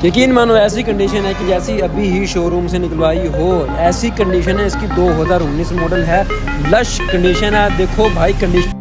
यकीन मानो ऐसी कंडीशन है कि जैसी अभी ही शोरूम से निकलवाई हो, ऐसी कंडीशन है इसकी। 2019 मॉडल है, लश कंडीशन है। देखो भाई कंडीशन।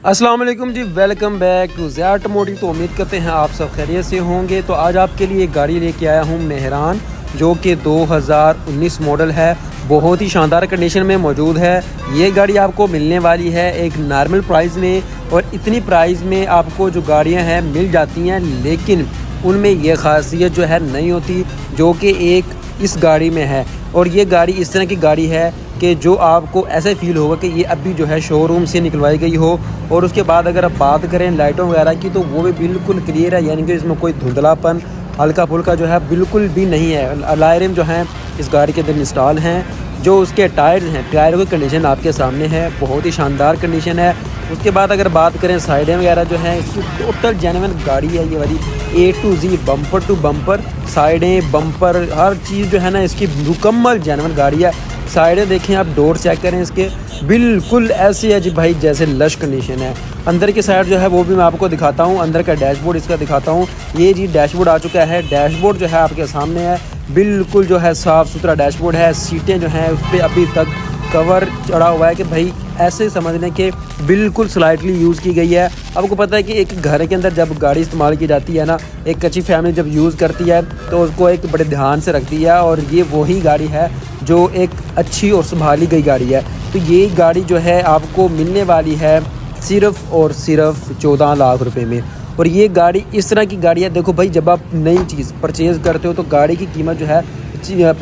अस्सलाम वालेकुम जी, welcome back to Zia automotive. तो उम्मीद करते हैं आप सब खैरियत से होंगे। तो आज आपके लिए एक गाड़ी लेके आया हूँ मेहरान, जो कि 2019 मॉडल है। बहुत ही शानदार कंडीशन में मौजूद है। ये गाड़ी आपको मिलने वाली है एक नॉर्मल प्राइस में, और इतनी प्राइस में आपको जो गाड़ियाँ हैं मिल जाती हैं, लेकिन उनमें ये खासियत जो है नहीं होती जो कि एक इस गाड़ी में है। और ये गाड़ी इस तरह की गाड़ी है कि जो आपको ऐसे फील होगा कि ये अभी जो है शोरूम से निकलवाई गई हो। और उसके बाद अगर आप बात करें लाइटों वगैरह की, तो वो भी बिल्कुल क्लियर है, यानी कि इसमें कोई धुंधलापन हल्का फुल्का जो है बिल्कुल भी नहीं है। अलायरम जो हैं इस गाड़ी के अंदर इंस्टॉल हैं। जो उसके टायर्स हैं, टायरों की कंडीशन आपके सामने है, बहुत ही शानदार कंडीशन है। उसके बाद अगर बात करें साइडें वगैरह जो हैं, इसकी टोटल जेन्युइन गाड़ी है ये वाली, A to Z bumper to bumper. साइडें, बम्पर, हर चीज़ जो है ना इसकी मुकम्मल जेन्युइन गाड़ी है। साइडें देखें आप, डोर चेक करें इसके, बिल्कुल ऐसे है जी भाई जैसे लश कंडीशन है। अंदर की साइड जो है वो भी मैं आपको दिखाता हूँ, अंदर का डैशबोर्ड इसका दिखाता हूँ। ये जी डैशबोर्ड आ चुका है। डैशबोर्ड जो है आपके सामने है, बिल्कुल जो है साफ़ सुथरा डैशबोर्ड है। सीटें जो हैं उस पर अभी तक कवर चढ़ा हुआ है कि भाई ऐसे समझ लें कि बिल्कुल स्लाइटली यूज़ की गई है। आपको पता है कि एक घर के अंदर जब गाड़ी इस्तेमाल की जाती है ना, एक अच्छी फैमिली जब यूज़ करती है तो उसको एक बड़े ध्यान से रखती है, और ये वही गाड़ी है जो एक अच्छी और संभाली गई गाड़ी है। तो ये गाड़ी जो है आपको मिलने वाली है सिर्फ़ और सिर्फ 14 लाख रुपए में। और ये गाड़ी इस तरह की गाड़ी है, देखो भाई जब आप नई चीज़ परचेज़ करते हो तो गाड़ी की कीमत जो है,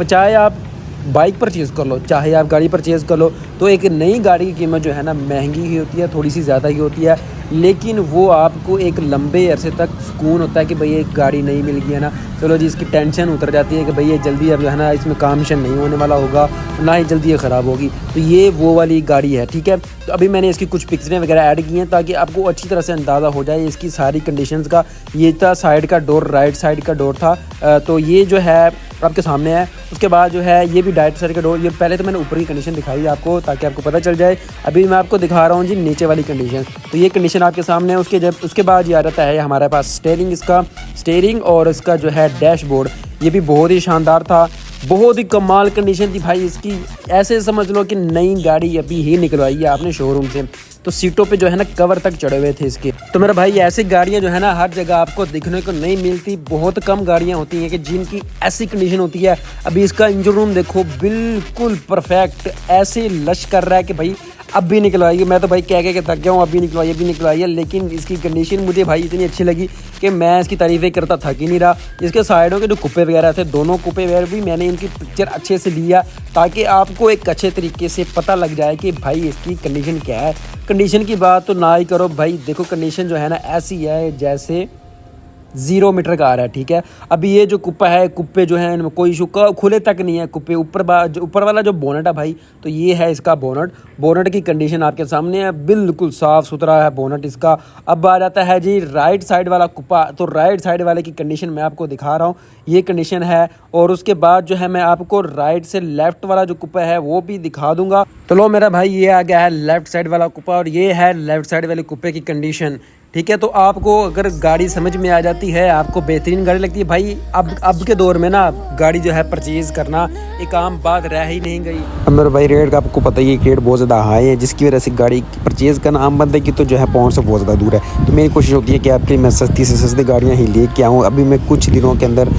चाहे आप बाइक परचेज़ कर लो चाहे आप गाड़ी परचेज़ कर लो, तो एक नई गाड़ी की कीमत जो है ना महंगी ही होती है, थोड़ी सी ज़्यादा ही होती है। लेकिन वो आपको एक लंबे अरसे तक सुकून होता है कि भाई एक गाड़ी नई मिल गई है ना, चलो जी इसकी टेंशन उतर जाती है कि भाई ये जल्दी अब जो है ना इसमें कामशन नहीं होने वाला होगा, ना ही जल्दी ये ख़राब होगी। तो ये वो वाली गाड़ी है, ठीक है। तो अभी मैंने इसकी कुछ पिक्चरें वगैरह ऐड की हैं ताकि आपको अच्छी तरह से अंदाज़ा हो जाए इसकी सारी कंडीशंस का। ये था साइड का डोर, राइट साइड का डोर था, तो ये जो है आपके सामने है। उसके बाद जो है ये भी राइट साइड का डोर। ये पहले तो मैंने ऊपर की कंडीशन दिखाई आपको ताकि आपको पता चल जाए। अभी मैं आपको दिखा रहा हूँ जी नीचे वाली कंडीशन। तो ये कंडीशन आपके सामने है। उसके बाद ये आ जाता है हमारे पास स्टीयरिंग, इसका स्टीयरिंग और इसका जो है डैशबोर्ड, ये भी बहुत ही शानदार था, बहुत ही कमाल कंडीशन थी भाई इसकी। ऐसे समझ लो कि नई गाड़ी अभी ही निकलवाई है आपने शोरूम से। तो सीटों पे जो है ना कवर तक चढ़े हुए थे इसके। तो मेरा भाई ऐसी गाड़ियां जो है ना हर जगह आपको दिखने को नहीं मिलती। बहुत कम गाड़ियां होती हैं कि जिनकी ऐसी कंडीशन होती है। अभी इसका इंजन रूम देखो, बिल्कुल परफेक्ट, ऐसे लश कर रहा है कि भाई अब भी निकलवाइए। मैं तो भाई कह के थक गया हूँ, अभी निकलवाइए। लेकिन इसकी कंडीशन मुझे भाई इतनी अच्छी लगी कि मैं इसकी तारीफ़ें करता थक ही नहीं रहा। इसके साइडों के जो कुप्पे वगैरह थे, दोनों कुप्पे वगैरह भी मैंने इनकी पिक्चर अच्छे से लिया ताकि आपको एक अच्छे तरीके से पता लग जाए कि भाई इसकी कंडीशन क्या है। कंडीशन की बात तो ना ही करो भाई, देखो कंडीशन जो है ना ऐसी है जैसे 0 मीटर का आ रहा है, ठीक है। अभी ये जो कुप्पा है, कुप्पे जो है इनमें कोई इशू खुले तक नहीं है कुप्पे। ऊपर वाला जो बोनट है भाई, तो ये है इसका बोनट की कंडीशन आपके सामने है, बिल्कुल साफ़ सुथरा है बोनट इसका। अब आ जाता है जी राइट साइड वाला कुप्पा। तो राइट साइड वाले की कंडीशन मैं आपको दिखा रहा हूँ, ये कंडीशन है। और उसके बाद जो है मैं आपको राइट से लेफ़्ट वाला जो कुप्पा है वो भी दिखा दूंगा। तो लो मेरा भाई, ये आ गया है लेफ़्ट साइड वाला कुप्पा, और ये है लेफ़्ट साइड वाले कुप्पे की कंडीशन, ठीक है। तो आपको अगर गाड़ी समझ में आ जाती है, आपको बेहतरीन गाड़ी लगती है भाई, अब के दौर में ना गाड़ी जो है परचेज़ करना एक आम बात रह ही नहीं गई। मेरे भाई रेट का आपको पता ही है, रेट बहुत ज़्यादा हाई है, जिसकी वजह से गाड़ी परचेज़ करना आम बंदे की तो जो है पहुंच से बहुत ज़्यादा दूर है। तो मेरी कोशिश होती है कि आपके मैं सस्ती से सस्ती गाड़ियाँ ही ले के आऊँ। अभी मैं कुछ दिनों के अंदर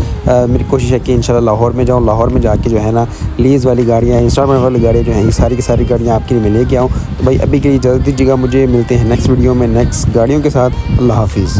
मेरी कोशिश है कि इंशाल्लाह लाहौर में जाऊँ, लाहौर में जाके जो है ना लीज़ वाली गाड़ियाँ, इंस्टॉलमेंट वाली गाड़ियाँ जो हैं, ये सारी की सारी गाड़ियाँ आपके लिए मैं लेके आऊँ। तो भाई अभी के लिए इजाज़त दीजिएगा, मुझे मिलते हैं नेक्स्ट वीडियो में नेक्स्ट गाड़ियों के साथ। अल्लाह हाफिज़।